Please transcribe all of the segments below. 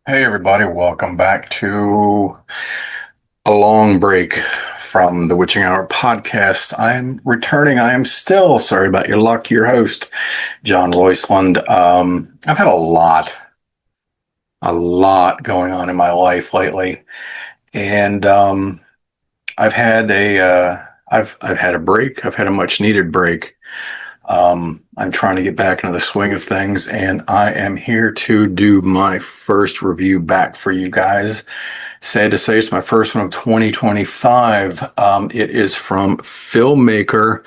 Hey everybody, welcome back to a long break from the Witching Hour podcast. I'm returning. I am still sorry about your luck, your host, John Loisland. I've had a lot going on in my life lately, and I've had a break. I've had a much needed break. I'm trying to get back into the swing of things, and I am here to do my first review back for you guys. Sad to say, it's my first one of 2025. It is from filmmaker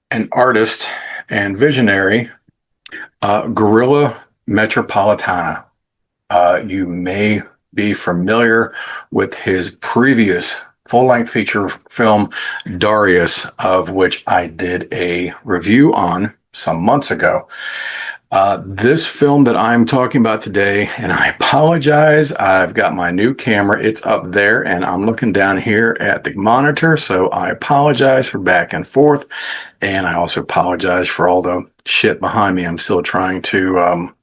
and artist and visionary, Guerilla Metropolitana. You may be familiar with his previous full-length feature film, DARIUSS, of which I did a review on some months ago. This film that I'm talking about today, and I apologize, I've got my new camera. It's up there, and I'm looking down here at the monitor, so I apologize for back and forth, and I also apologize for all the shit behind me. I'm still trying to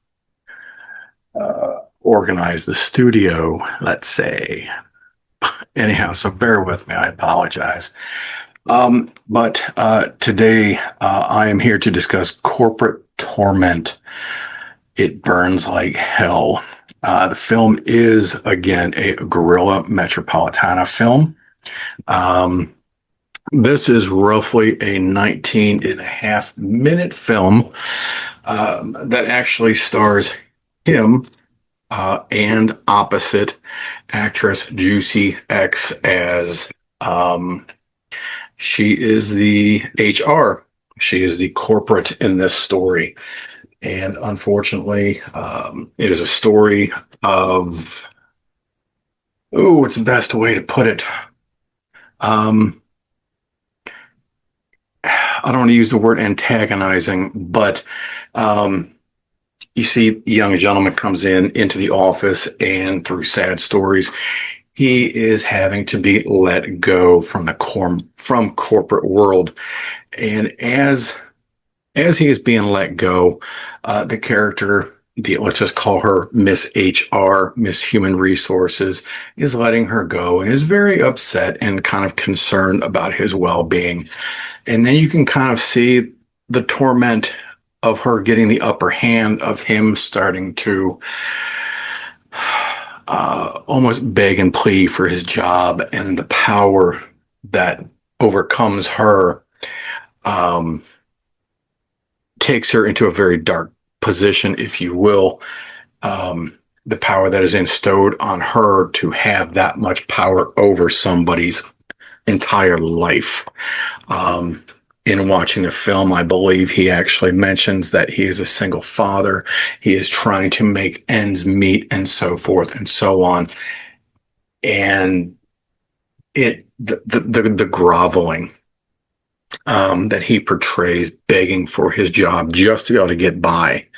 organize the studio, let's say. Anyhow, so bear with me. I apologize. But today I am here to discuss Corporate Torment. It burns like hell. The film is, again, a Guerilla Metropolitana film. This is roughly a 19 and a half minute film that actually stars him and opposite actress Juicy X as she is the HR. She is the corporate in this story. And unfortunately, it is a story of, what's the best way to put it? I don't want to use the word antagonizing, but you see, a young gentleman comes into the office, and through sad stories, he is having to be let go from from corporate world. And as he is being let go, the character, let's just call her Miss HR, Miss Human Resources, is letting her go and is very upset and kind of concerned about his well-being. And then you can kind of see the torment of her getting the upper hand, of him starting to almost beg and plead for his job, and the power that overcomes her takes her into a very dark position, if you will. The power that is bestowed on her to have that much power over somebody's entire life. In watching the film, I believe he actually mentions that he is a single father. He is trying to make ends meet and so forth and so on. And the groveling that he portrays, begging for his job just to be able to get by.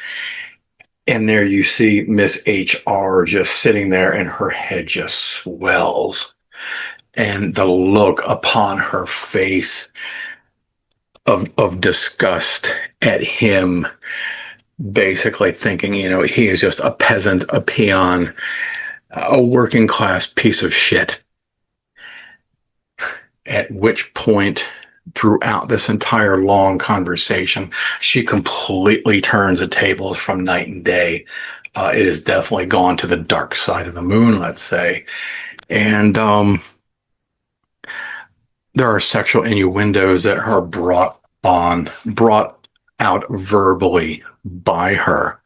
And there you see Miss HR just sitting there, and her head just swells. And the look upon her face of disgust at him, basically thinking, he is just a peasant, a peon, a working class piece of shit. At which point, throughout this entire long conversation, she completely turns the tables from night and day. It has definitely gone to the dark side of the moon, let's say. And there are sexual innuendos that are brought out verbally by her,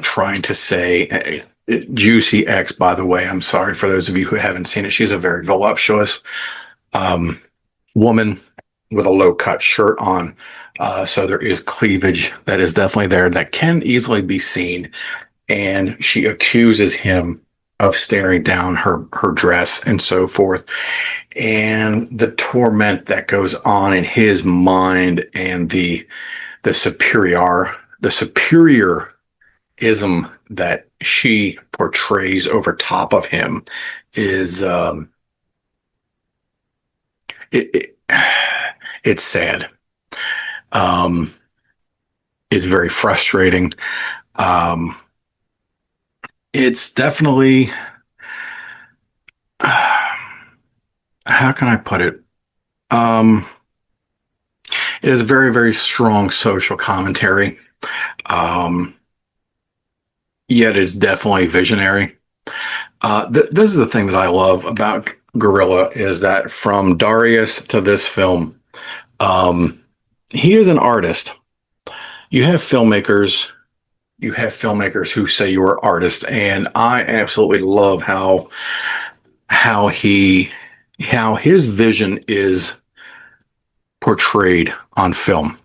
trying to say, Juicy X, by the way, I'm sorry for those of you who haven't seen it. She's a very voluptuous woman with a low-cut shirt on. So there is cleavage that is definitely there that can easily be seen. And she accuses him of staring down her dress and so forth. And the torment that goes on in his mind, and the superiorism that she portrays over top of him is it's sad. It's very frustrating. Um, it's definitely, how can I put it? Um, it is a very, very strong social commentary. Um, Yet it's definitely visionary. This is the thing that I love about Guerrilla is that from Darius to this film, um, he is an artist. You have filmmakers, you have filmmakers who say you're artists, and I absolutely love how he how his vision is portrayed on film,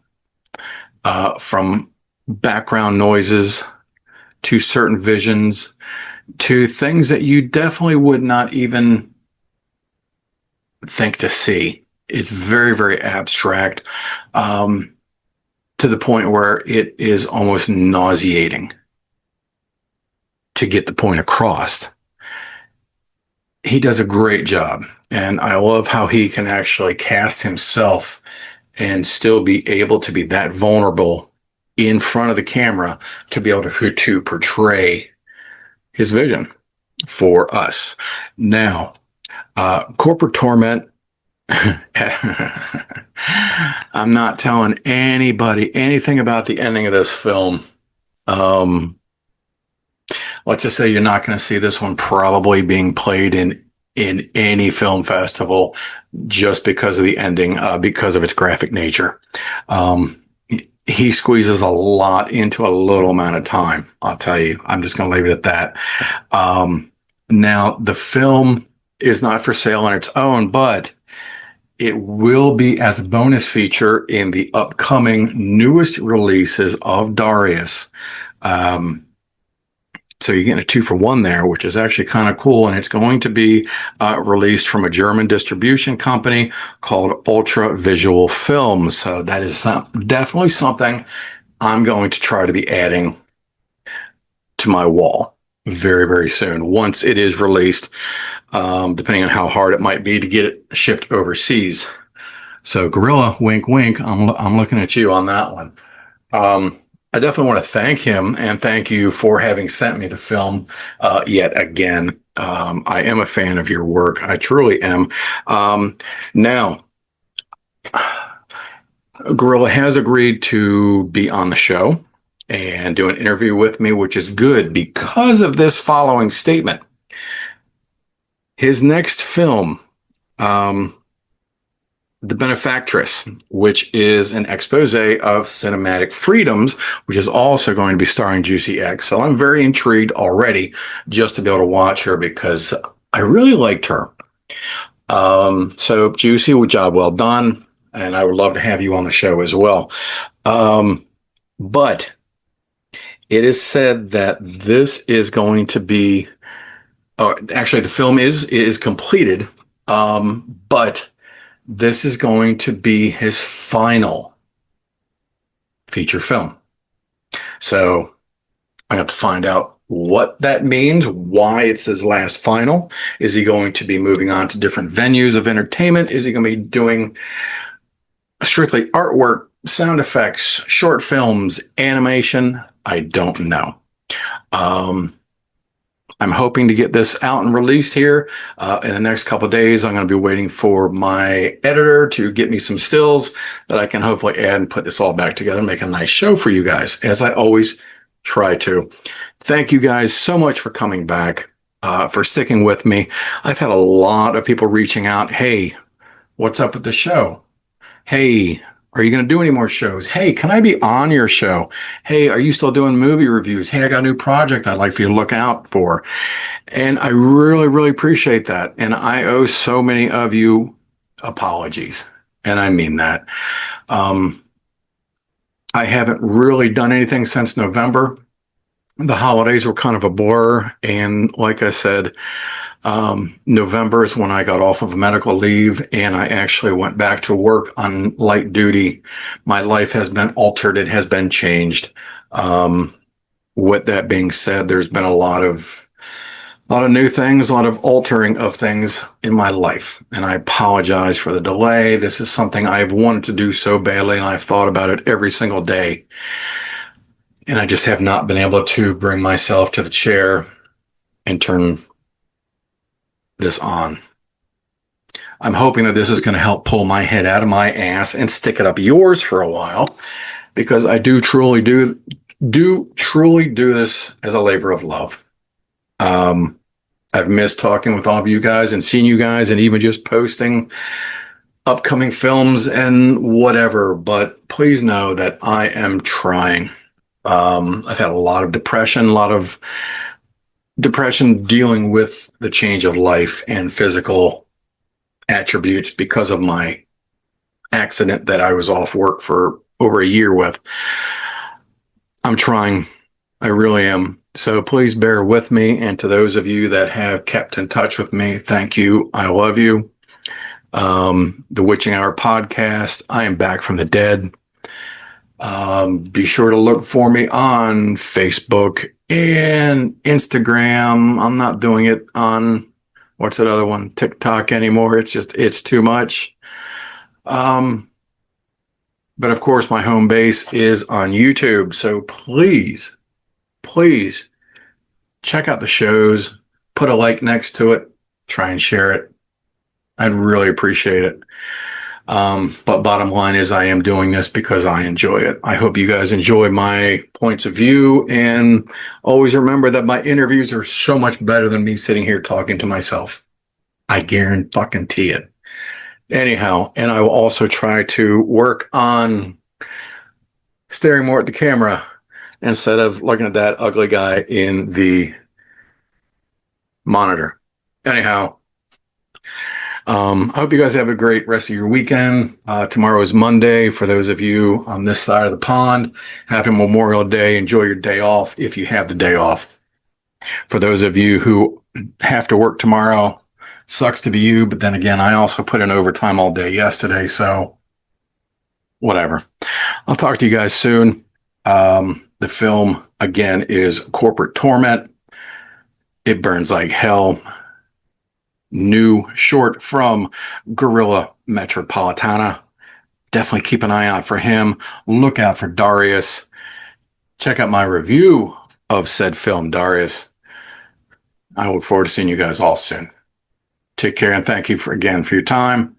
from background noises to certain visions to things that you definitely would not even think to see. It's very, very abstract, um, to the point where it is almost nauseating to get the point across. He does a great job, and I love how he can actually cast himself and still be able to be that vulnerable in front of the camera to be able to portray his vision for us. Now, Corporate Torment. I'm not telling anybody anything about the ending of this film. Um, let's just say you're not going to see this one probably being played in any film festival just because of the ending, because of its graphic nature. He squeezes a lot into a little amount of time. I'll tell you. I'm just going to leave it at that. Now, the film is not for sale on its own, but it will be as a bonus feature in the upcoming newest releases of Darius. So you're getting a 2-for-1 there, which is actually kind of cool. And it's going to be released from a German distribution company called Ultra Visual Films. So that is definitely something I'm going to try to be adding to my wall very, very soon once it is released, depending on how hard it might be to get it shipped overseas. So Guerrilla, wink, wink. I'm looking at you on that one. I definitely want to thank him and thank you for having sent me the film yet again. I am a fan of your work. I truly am. Now, Guerrilla has agreed to be on the show and do an interview with me, which is good because of this following statement. His next film, The Benefactress, which is an expose of cinematic freedoms, which is also going to be starring Juicy X. So I'm very intrigued already just to be able to watch her because I really liked her. So Juicy, job well done. And I would love to have you on the show as well. But it is said that this is going to be, actually the film is completed. But this is going to be his final feature film. So I have to find out what that means, why it's his last final. Is he going to be moving on to different venues of entertainment? Is he going to be doing strictly artwork, sound effects, short films, animation? I don't know. I'm hoping to get this out and released here in the next couple of days. I'm going to be waiting for my editor to get me some stills that I can hopefully add and put this all back together and make a nice show for you guys, as I always try to. Thank you guys so much for coming back, for sticking with me. I've had a lot of people reaching out. Hey, what's up with the show? Hey, are you going to do any more shows? Hey, can I be on your show? Hey, are you still doing movie reviews? Hey, I got a new project I'd like for you to look out for. And I really, really appreciate that. And I owe so many of you apologies. And I mean that. I haven't really done anything since November. The holidays were kind of a blur. And like I said, November is when I got off of medical leave and I actually went back to work on light duty. My life has been altered. It has been changed. With that being said, there's been a lot of new things, a lot of altering of things in my life. And I apologize for the delay. This is something I've wanted to do so badly and I've thought about it every single day. And I just have not been able to bring myself to the chair and turn this on. I'm hoping that this is going to help pull my head out of my ass and stick it up yours for a while, because I do truly do this as a labor of love. I've missed talking with all of you guys and seeing you guys and even just posting upcoming films and whatever. But please know that I am trying. I've had a lot of depression dealing with the change of life and physical attributes because of my accident that I was off work for over a year with. I'm trying. I really am. So please bear with me. And to those of you that have kept in touch with me, thank you. I love you. The Witching Hour podcast. I am back from the dead. Be sure to look for me on Facebook and Instagram. I'm not doing it on, what's that other one? TikTok anymore. It's too much. But of course, my home base is on YouTube. So please check out the shows, put a like next to it, try and share it. I'd really appreciate it. But bottom line is I am doing this because I enjoy it. I hope you guys enjoy my points of view, and always remember that my interviews are so much better than me sitting here talking to myself. I guarantee it. Anyhow, and I will also try to work on staring more at the camera instead of looking at that ugly guy in the monitor. Anyhow, I hope you guys have a great rest of your weekend. Tomorrow is Monday. For those of you on this side of the pond, happy Memorial Day. Enjoy your day off if you have the day off. For those of you who have to work tomorrow, sucks to be you. But then again, I also put in overtime all day yesterday. So whatever. I'll talk to you guys soon. The film, again, is Corporate Torment. It burns like hell. New short from Guerilla Metropolitana. Definitely keep an eye out for him. Look out for DARIUSS. Check out my review of said film, DARIUSS. I look forward to seeing you guys all soon. Take care, and thank you for your time.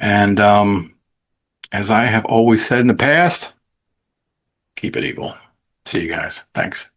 And as I have always said in the past, keep it evil. See you guys. Thanks.